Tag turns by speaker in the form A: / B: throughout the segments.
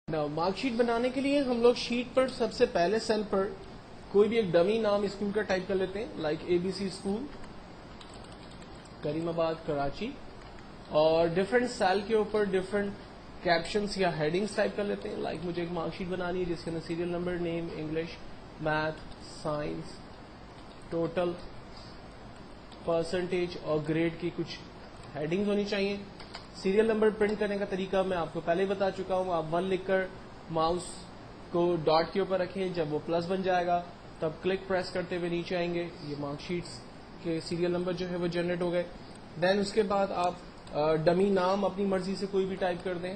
A: Mark sheet بنانے کے لیے ہم لوگ شیٹ پر سب سے پہلے سیل پر کوئی بھی ایک ڈمی نام اسکول کا ٹائپ کر لیتے ہیں، like A B C school Karimabad Karachi, اور ڈفرینٹ سیل کے اوپر ڈفرینٹ کیپشنس یا ہیڈنگس ٹائپ کر لیتے ہیں. لائک مجھے ایک مارک شیٹ بنانی ہے جس کے اندر serial number, name, English, math, science, total, percentage اور گریڈ کی کچھ ہیڈنگز ہونی چاہیے. سیریل نمبر پرنٹ کرنے کا طریقہ میں آپ کو پہلے ہی بتا چکا ہوں. آپ 1 لکھ کر ماؤس کو ڈاٹ کے اوپر رکھیں، جب وہ پلس بن جائے گا تب کلک پریس کرتے ہوئے نیچے آئیں گے. یہ مارک شیٹس کے سیریل نمبر جو ہے وہ جنریٹ ہو گئے. دین اس کے بعد آپ ڈمی نام اپنی مرضی سے کوئی بھی ٹائپ کر دیں.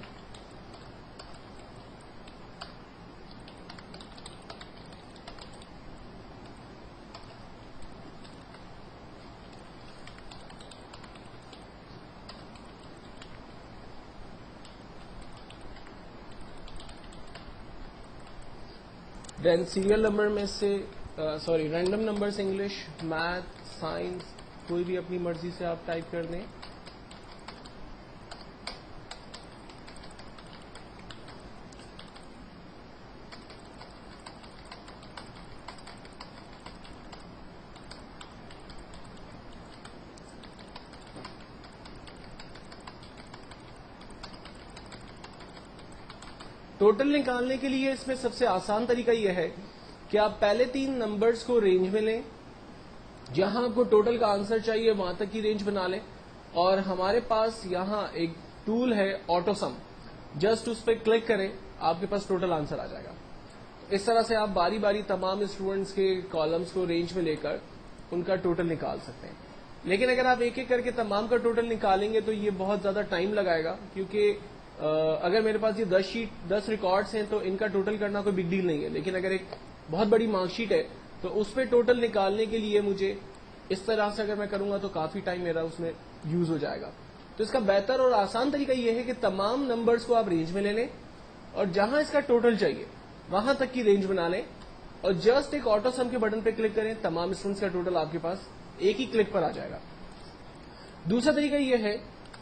A: دین سیریل نمبر میں سے random numbers, English, math, science, کوئی بھی اپنی مرضی سے آپ ٹائپ کر دیں. ٹوٹل نکالنے کے لیے اس میں سب سے آسان طریقہ یہ ہے کہ آپ پہلے 3 نمبرز کو رینج میں لیں، جہاں آپ کو ٹوٹل کا آنسر چاہیے وہاں تک کی رینج بنا لیں. اور ہمارے پاس یہاں ایک ٹول ہے آٹو سم، جسٹ اس پہ کلک کریں، آپ کے پاس ٹوٹل آنسر آ جائے گا. اس طرح سے آپ باری باری تمام اسٹوڈنٹس کے کالمز کو رینج میں لے کر ان کا ٹوٹل نکال سکتے ہیں. لیکن اگر آپ ایک ایک کر کے تمام کا ٹوٹل نکالیں گے تو یہ بہت زیادہ ٹائم لگائے گا، کیونکہ اگر میرے پاس یہ 10 ریکارڈز ہیں تو ان کا ٹوٹل کرنا کوئی بگ ڈیل نہیں ہے. لیکن اگر ایک بہت بڑی مارک شیٹ ہے تو اس پہ ٹوٹل نکالنے کے لیے مجھے اس طرح سے اگر میں کروں گا تو کافی ٹائم میرا اس میں یوز ہو جائے گا. تو اس کا بہتر اور آسان طریقہ یہ ہے کہ تمام نمبرز کو آپ رینج میں لے لیں اور جہاں اس کا ٹوٹل چاہیے وہاں تک کی رینج بنا لیں اور جسٹ ایک آٹو سم کے بٹن پہ کلک کریں. تمام اسٹوڈنٹس کا ٹوٹل آپ کے پاس ایک ہی کلک پر آ جائے گا. دوسرا طریقہ یہ ہے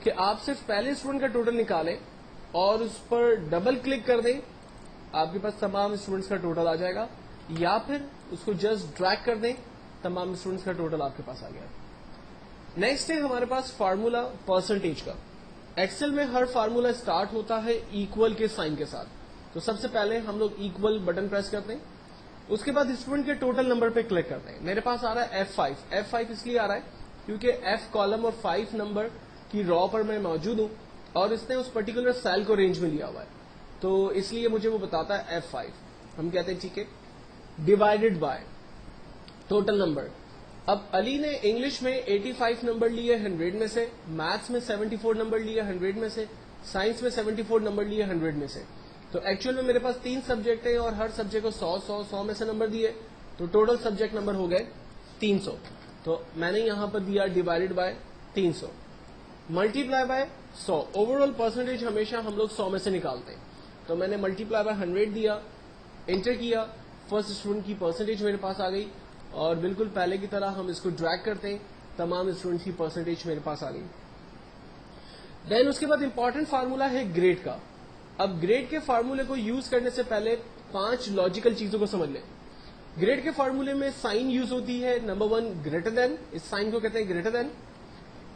A: کہ آپ صرف پہلے اسٹوڈنٹ کا ٹوٹل نکالیں اور اس پر ڈبل کلک کر دیں، آپ کے پاس تمام اسٹوڈنٹس کا ٹوٹل آ جائے گا. یا پھر اس کو جسٹ ڈریگ کر دیں، تمام اسٹوڈنٹس کا ٹوٹل آپ کے پاس آ گیا. نیکسٹ ہے ہمارے پاس فارمولا پرسنٹیج کا. ایکسل میں ہر فارمولا اسٹارٹ ہوتا ہے ایکول کے سائن کے ساتھ. تو سب سے پہلے ہم لوگ ایکول بٹن پریس کرتے ہیں، اس کے بعد اسٹوڈنٹ کے ٹوٹل نمبر پہ کلک کرتے ہیں. میرے پاس آ رہا ہے F5 اس لیے آ رہا ہے کیونکہ F کالم اور 5 نمبر کی رو پر میں موجود ہوں اور اس نے اس پرٹیکولر سیل کو رینج میں لیا ہوا ہے، تو اس لیے مجھے وہ بتاتا ہے F5. ہم کہتے ہیں ٹھیک ہے، ڈیوائڈیڈ بائی ٹوٹل نمبر. اب علی نے انگلش میں 85 نمبر لیے 100 میں سے، میتھس میں 74 نمبر لیے 100 میں سے، سائنس میں 74 نمبر لیے 100 میں سے. تو ایکچوئل میں میرے پاس 3 سبجیکٹ ہیں اور ہر سبجیکٹ کو 100 میں سے نمبر دیے، تو ٹوٹل سبجیکٹ نمبر ہو گئے 300. تو میں نے یہاں پر دیا divided by 300 multi ply by 100. Over all percentage ہمیشہ ہم لوگ 100 میں سے نکالتے ہیں. تو میں نے ملٹی پلائی بائی 100 دیا، انٹر کیا، فرسٹ اسٹوڈنٹ کی پرسنٹیج میرے پاس آ گئی اور بالکل پہلے کی طرح ہم اس کو ڈریگ کرتے ہیں، تمام اسٹوڈنٹ کی پرسنٹیج میرے پاس آ گئی. دین اس کے بعد امپورٹنٹ فارمولا ہے گریڈ کا. اب گریڈ کے فارمولے کو یوز کرنے سے پہلے 5 لاجیکل چیزوں کو سمجھ لیں. گریڈ کے فارمولے میں سائن یوز ہوتی ہے. نمبر 1 گریٹر دین، اس سائن کو کہتے ہیں گریٹر دین.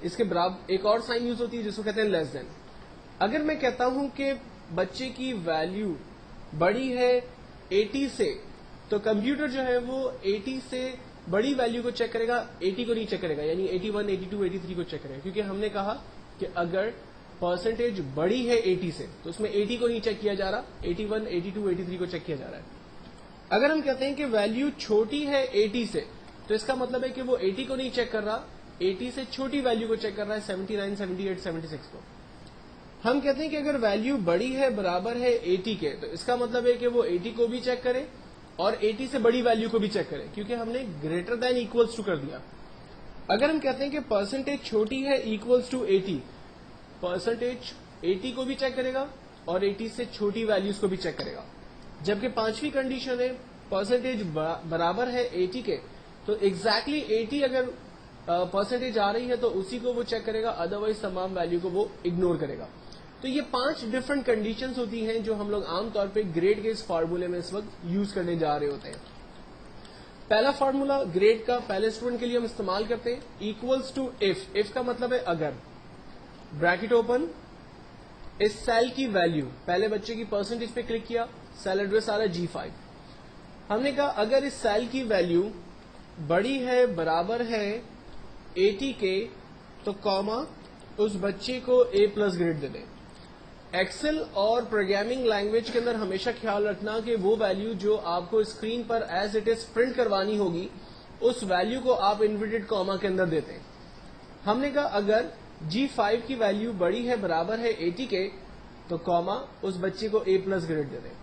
A: اس کے برابر ایک اور سائن یوز ہوتی ہے جس کو کہتے ہیں لیس دین. اگر میں کہتا ہوں کہ بچے کی ویلیو بڑی ہے 80 سے، تو کمپیوٹر جو ہے وہ 80 سے بڑی ویلیو کو چیک کرے گا، 80 کو نہیں چیک کرے گا، یعنی 81، 82، 83 کو چیک کرے گا. کیونکہ ہم نے کہا کہ اگر پرسنٹیج بڑی ہے 80 سے تو اس میں 80 کو نہیں چیک کیا جا رہا، 81، 82، 83 کو چیک کیا جا رہا ہے. اگر ہم کہتے ہیں کہ ویلیو چھوٹی ہے 80 سے تو اس کا مطلب ہے کہ وہ 80 کو نہیں چیک کر رہا، 80 سے چھوٹی ویلیو کو چیک کر رہا ہے، 79، 78، 76 کو. ہم کہتے ہیں کہ اگر ویلیو بڑی ہے برابر ہے 80 کے تو اس کا مطلب ہے کہ وہ 80 کو بھی چیک کرے اور 80 سے بڑی ویلیو کو بھی چیک کرے، کیونکہ ہم نے گریٹر دین ایکولس ٹو کر دیا. اگر ہم کہتے ہیں کہ پرسنٹیج چھوٹی ہے ایکولس ٹو 80، پرسنٹیج 80 کو بھی چیک کرے گا اور 80 سے چھوٹی ویلیوز کو بھی چیک کرے گا. جبکہ 5ویں کنڈیشن ہے پرسنٹیج برابر ہے 80 کے، تو ایگزیکٹلی 80 اگر پرسنٹیج آ رہی ہے تو اسی کو وہ چیک کرے گا، ادروائز تمام ویلیو کو وہ اگنور کرے گا. تو یہ 5 ڈفرنٹ کنڈیشنز ہوتی ہیں جو ہم لوگ عام طور پہ گریڈ کے اس فارمولے میں اس وقت یوز کرنے جا رہے ہوتے ہیں. پہلا فارمولا گریڈ کا پہلے اسٹوڈنٹ کے لیے ہم استعمال کرتے ہیں ایکولس ٹو اف کا مطلب ہے اگر، بریکٹ اوپن، اس سیل کی ویلیو، پہلے بچے کی پرسنٹیج پہ کلک کیا، سیل ایڈریس آ رہا ہے G5. ہم نے کہا اگر اس سیل کی ویلیو بڑی ہے برابر ہے 80 کے تو کاما اس بچے کو A+ گریڈ دے دیں. ایکسل اور پروگرامنگ لینگویج کے اندر ہمیشہ خیال رکھنا کہ وہ ویلیو جو آپ کو screen per as it is print کروانی ہوگی اس ویلیو کو آپ انورٹڈ کاما کے اندر دیتے ہیں. ہم نے کہا اگر G5 کی ویلیو بڑی ہے برابر ہے 80 کے تو کاما اس بچے کو A+ گریڈ دے دیں.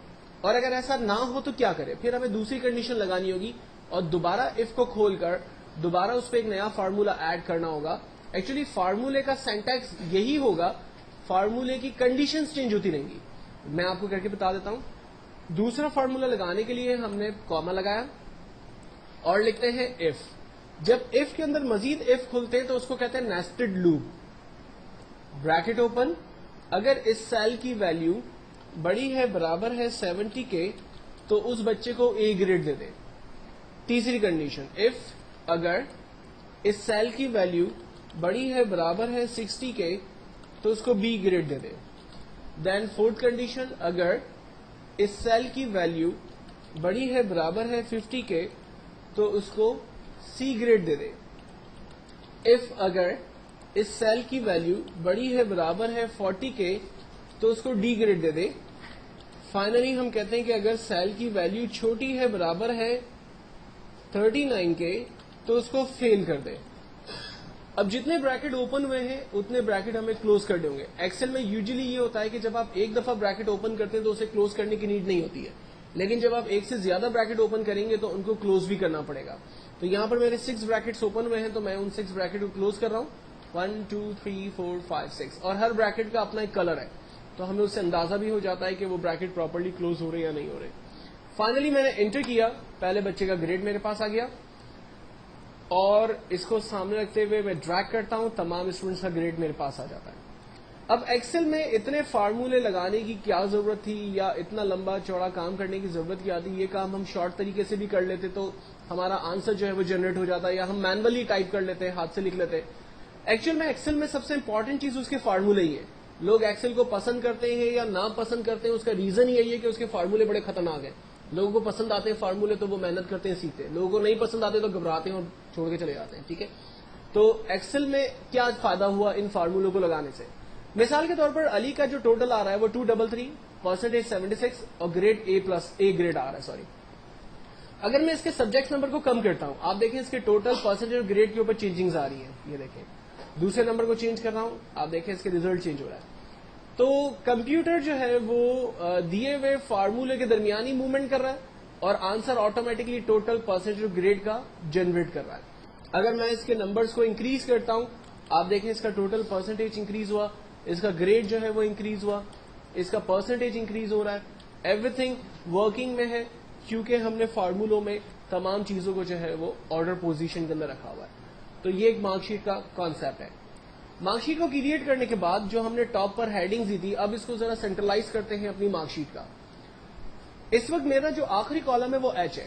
A: اور اگر ایسا نہ ہو تو کیا کرے؟ پھر ہمیں دوسری کنڈیشن لگانی ہوگی اور دوبارہ اف کو کھول کر دوبارہ اس پہ ایک نیا فارمولا ایڈ کرنا ہوگا. ایکچولی فارمولے کا سینٹیکس یہی ہوگا، فارمولے کی کنڈیشنز چینج ہوتی رہیں گی. میں آپ کو کر کے بتا دیتا ہوں. دوسرا فارمولا لگانے کے لیے ہم نے کاما لگایا اور لکھتے ہیں اف. جب اف کے اندر مزید اف کھلتے ہیں تو اس کو کہتے ہیں نیسٹڈ لوپ. بریکٹ اوپن، اگر اس سیل کی ویلیو بڑی ہے برابر ہے 70 کے تو اس بچے کو A گریڈ دے دیں. تیسری کنڈیشن اف اگر اس سیل کی ویلیو بڑی ہے برابر ہے 60 کے تو اس کو B گریڈ دے دیں. دین فورتھ کنڈیشن اگر اس سیل کی ویلیو بڑی ہے برابر ہے 50 کے تو اس کو C گریڈ دے دیں. اف اگر اس سیل کی ویلیو بڑی ہے برابر ہے 40 کے تو اس کو D گریڈ دے دیں. فائنلی ہم کہتے ہیں کہ اگر سیل کی ویلیو چھوٹی ہے برابر ہے 39 کے تو اس کو فیل کر دیں. اب جتنے بریکٹ اوپن ہوئے ہیں اتنے بریکٹ ہمیں کلوز کرنے ہوں گے. ایکسل میں یوزلی یہ ہوتا ہے کہ جب آپ ایک دفعہ بریکٹ اوپن کرتے ہیں تو اسے کلوز کرنے کی نیڈ نہیں ہوتی ہے، لیکن جب آپ ایک سے زیادہ بریکٹ اوپن کریں گے تو ان کو کلوز بھی کرنا پڑے گا. تو یہاں پر میرے 6 بریکٹس اوپن ہوئے ہیں تو میں ان 6 بریکٹ کو کلوز کر رہا ہوں. 1 2 3 4 5 6 اور ہر بریکٹ کا اپنا ایک کلر ہے تو ہمیں اس سے اندازہ بھی ہو جاتا ہے کہ وہ بریکٹ پراپرلی کلوز ہو رہے یا نہیں ہو رہے. فائنلی میں نے انٹر کیا، پہلے بچے کا گریڈ میرے پاس آ گیا اور اس کو سامنے رکھتے ہوئے میں ڈریگ کرتا ہوں، تمام اسٹوڈنٹس کا گریڈ میرے پاس آ جاتا ہے. اب ایکسل میں اتنے فارمولے لگانے کی کیا ضرورت تھی یا اتنا لمبا چوڑا کام کرنے کی ضرورت کیا تھی؟ یہ کام ہم شارٹ طریقے سے بھی کر لیتے تو ہمارا آنسر جو ہے وہ جنریٹ ہو جاتا ہے، یا ہم مینولی ٹائپ کر لیتے، ہاتھ سے لکھ لیتے. ایکچوئل میں ایکسل میں سب سے امپورٹنٹ چیز اس کے فارمولے ہی ہے. لوگ ایکسل کو پسند کرتے ہیں یا نا پسند کرتے ہیں، اس کا ریزن یہی ہے کہ اس کے فارمولے بڑے خطرناک ہیں. لوگوں کو پسند آتے ہیں فارمولے تو وہ محنت کرتے ہیں، سیکھتے ہیں. لوگوں کو نہیں پسند آتے تو گھبراتے ہیں اور چھوڑ کے چلے جاتے ہیں. ٹھیک ہے، تو ایکسل میں کیا فائدہ ہوا ان فارمولوں کو لگانے سے؟ مثال کے طور پر علی کا جو ٹوٹل آ رہا ہے وہ 233، پرسنٹیج 76 اور گریڈ A+ گریڈ آ رہا ہے. سوری، اگر میں اس کے سبجیکٹ نمبر کو کم کرتا ہوں، آپ دیکھیں اس کے ٹوٹل پرسنٹیج اور گریڈ کے اوپر چینجنگز آ رہی ہیں. یہ دیکھیں دوسرے نمبر کو چینج کر رہا ہوں، آپ دیکھیں اس کے ریزلٹ چینج ہو رہا ہے. تو کمپیوٹر جو ہے وہ دیے ہوئے فارمولے کے درمیان ہی موومنٹ کر رہا ہے اور آنسر آٹومیٹکلی ٹوٹل پرسنٹیج اور گریڈ کا جنریٹ کر رہا ہے. اگر میں اس کے نمبرز کو انکریز کرتا ہوں، آپ دیکھیں اس کا ٹوٹل پرسنٹیج انکریز ہوا، اس کا گریڈ جو ہے وہ انکریز ہوا، اس کا پرسنٹیج انکریز ہو رہا ہے. ایوری تھنگ ورکنگ میں ہے کیونکہ ہم نے فارمولوں میں تمام چیزوں کو جو ہے وہ آرڈر پوزیشن کے اندر رکھا ہوا ہے. تو یہ ایک مارک شیٹ کا کانسیپٹ ہے. مارک شیٹ کو کریٹ کرنے کے بعد جو ہم نے ٹاپ پر ہیڈنگز دی تھی، اب اس کو ذرا سینٹرلائز کرتے ہیں اپنی مارک شیٹ کا. اس وقت میرا جو آخری کالم ہے وہ ایچ ہے،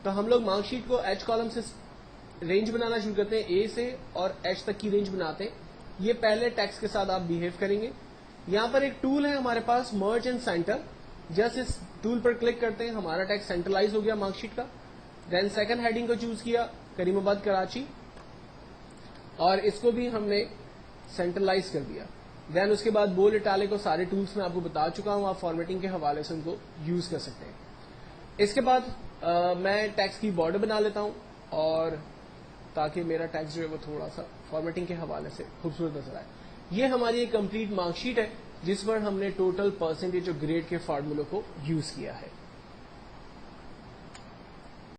A: تو ہم لوگ مارک شیٹ کو ایچ کالم سے رینج بنانا شروع کرتے ہیں، اے سے اور ایچ تک کی رینج بناتے ہیں. یہ پہلے ٹیکسٹ کے ساتھ آپ بہیو کریں گے. یہاں پر ایک ٹول ہے ہمارے پاس، مرج اینڈ سینٹر. جسٹ اس ٹول پر کلک کرتے ہیں، ہمارا ٹیکسٹ سینٹرلائز ہو گیا مارک شیٹ کا. دین سیکنڈ ہیڈنگ کو چوز کیا، کریم آباد کراچی، اور اس کو بھی ہم نے سینٹرلائز کر دیا. دین اس کے بعد بولڈ اٹیلک کو سارے ٹولس میں آپ کو بتا چکا ہوں، آپ فارمیٹنگ کے حوالے سے ان کو یوز کر سکتے ہیں. اس کے بعد میں ٹیکسٹ کی بارڈر بنا لیتا ہوں اور تاکہ میرا ٹیکسٹ جو ہے وہ تھوڑا سا فارمیٹنگ کے حوالے سے خوبصورت نظر آئے. یہ ہماری ایک کمپلیٹ مارک شیٹ ہے جس پر ہم نے ٹوٹل پرسنٹیج اور گریڈ کے فارمولوں کو یوز کیا ہے.